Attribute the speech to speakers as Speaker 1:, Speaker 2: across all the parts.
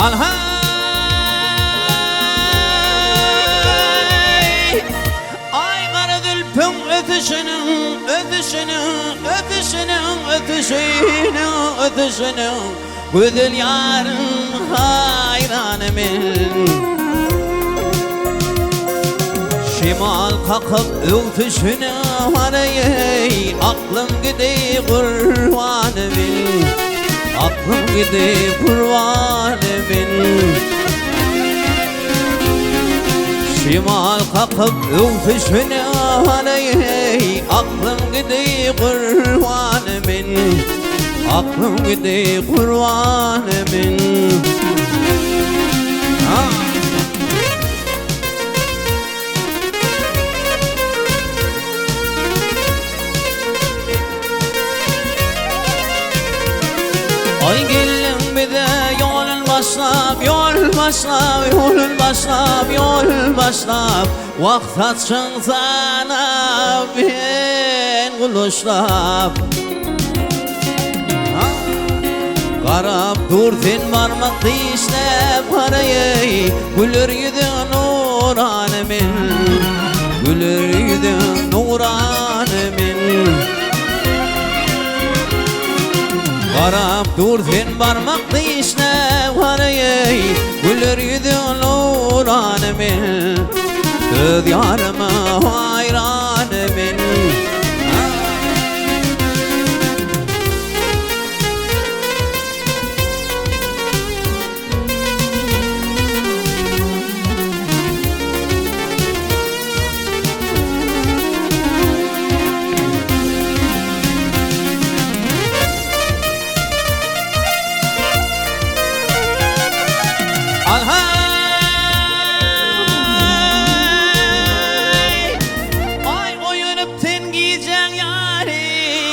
Speaker 1: Alhay ay kara dülpün ötüşünün güzel yarın hayranımın şimal kakıp ötüşüne varayım aklım gidi kurbanımın aklım gidi kurbanımın şimal kakıp ötüşüne varayım aklım gidi kurbanımın aklım gidi kurbanımın Ay gelin bir de yolun başlap Vakt açın sana ben kuluşlap Qarab dur sen varmak dişlep parayı Gülür yüzün nuranemin Gülür yüzün nuranemin Qarab dur sen varmak dişlep parayı Gülür yüzün nuranemin Söz yarıma hayranemin Alhay ay oyunup ten giyeceksin yari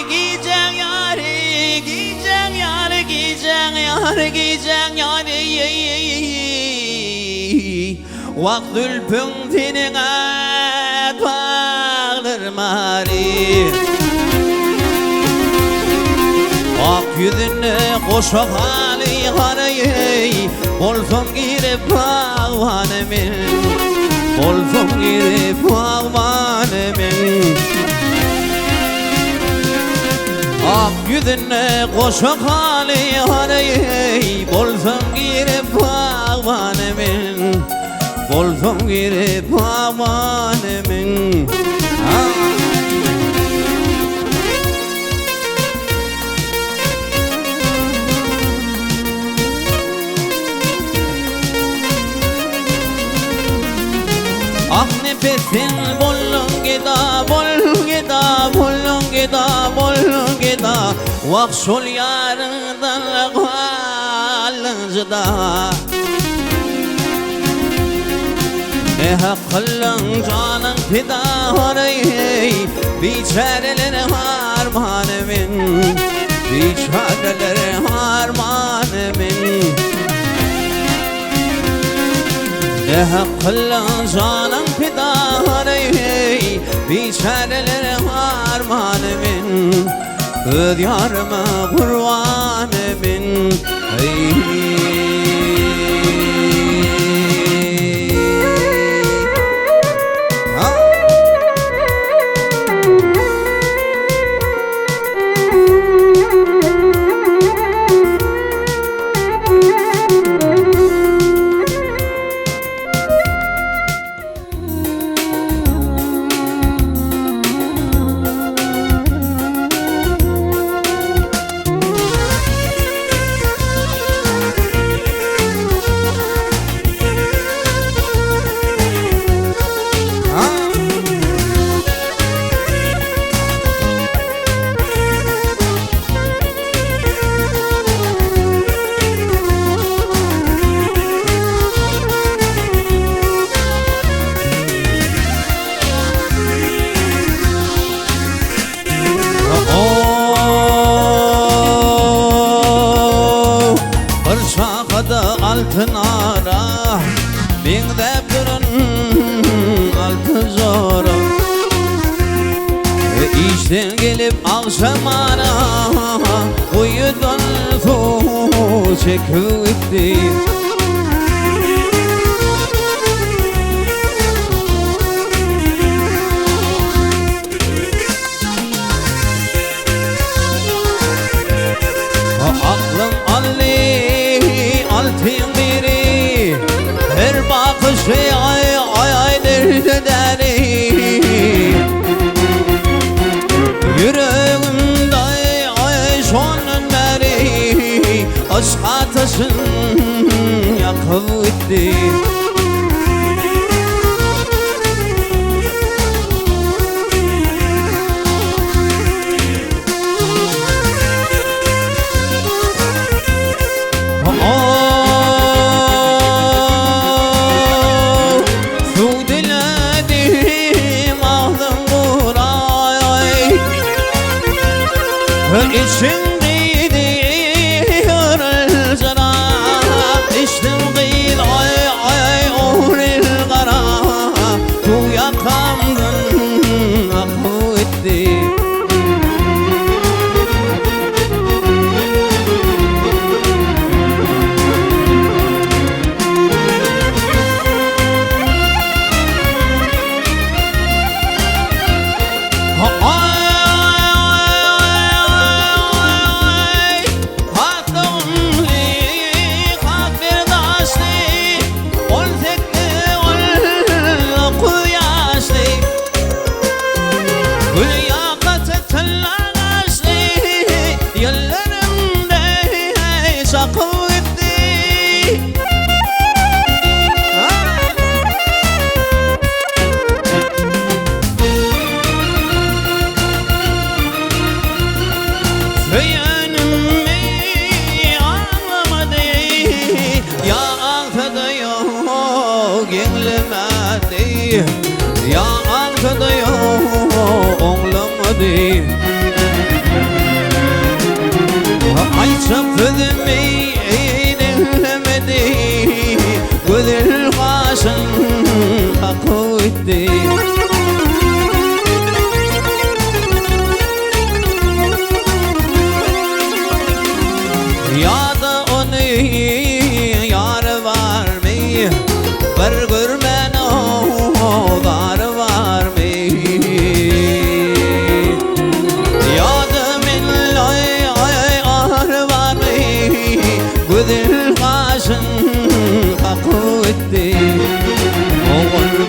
Speaker 1: giyeceksin yari giyeceksin yari giyeceksin yari giyeceksin yari Vakt ülpün tenine bağlar mari Ak yüzüne koşak hali harayı Olsun girip bağvanımın Olsun girip bağvanımın Ak yüzüne koşak hali harayı Olsun girip bağvanımın Olsun girip bağvanımın Ah nefesin bollun gida Vak şol yarından kalınca da Ne hakkıllın canın fida harayı Biçareler harmanımın Biçareler harmanımın Ne hakkıllın canın fida harayı Biçareler harmanımın Öz yarıma kurbanımın altın ara bin defterin altın zora işten gelip akşamana uyudan su çekip gitti aşk ateşin yakıp gitti. İçimdeydi yorulcana, içtim değil ay oğril kara, bu yakamdan akı gitti. Ya arkada yok oğlamadı. Ay çapıdım dinlemedi, gözül kaşın akı gitti. Ya da onu yarı var mı? Bir görmen dar var mı? Yadımın ay ar var mı? Gözül kaşın akı gitti.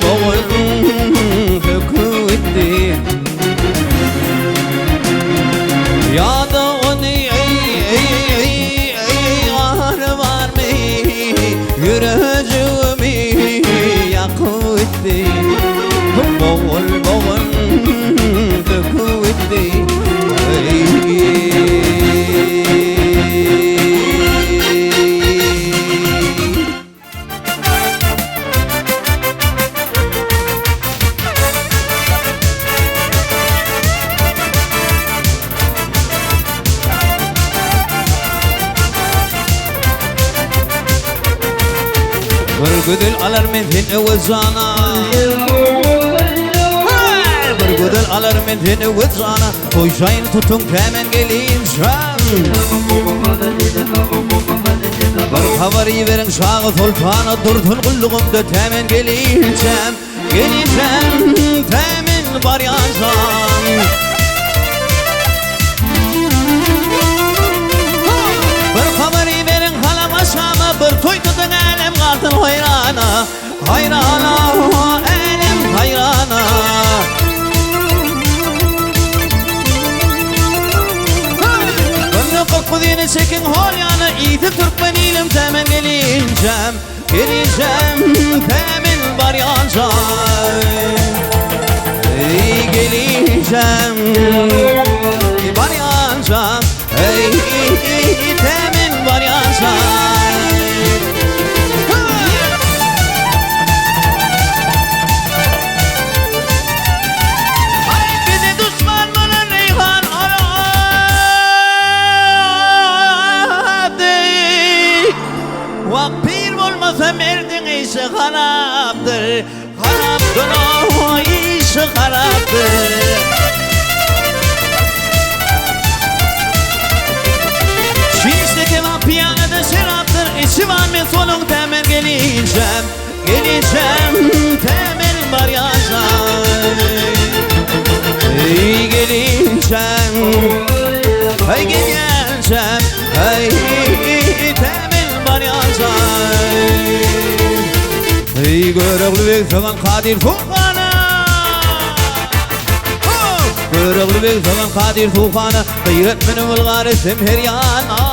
Speaker 1: Boğul kökü gitti. Ya da onu ar var mı? Yürücüğümü yakı gitti. Boğul kökü gitti. Bergudul alır mendini vızana, bergudul alır mendini vızana, koşayın tutun hemen gelineceğim. Bir havayı verin sağı solpana, dursun kulluğumda hemen geleceğim. Geleceğim temin var yazan. Bir havayı verin halama şama, bir toy tutun elim kaldım hayrana, hayrana, elim hayrana. Gönlü kokudini çekin hol yana, iyisi Türkmenilim temin geleceğim. Geleceğim temin var yazan. Geleceğim var yazan. Temin var yazan. Vakpir olmasa merdin işi haraptır, haraptır o işi haraptır. Şişteki vampiyana da şeraptır, içi var mı solun temel geleceğim, geleceğim temel var yaşam. Hey geleceğim, hey geleceğim, hey temel var yaşam. Hey görevli ve zaman Kadir Tufan'a, görevli ve zaman Kadir Tufan'a, gayret benim ılgarı semher yana.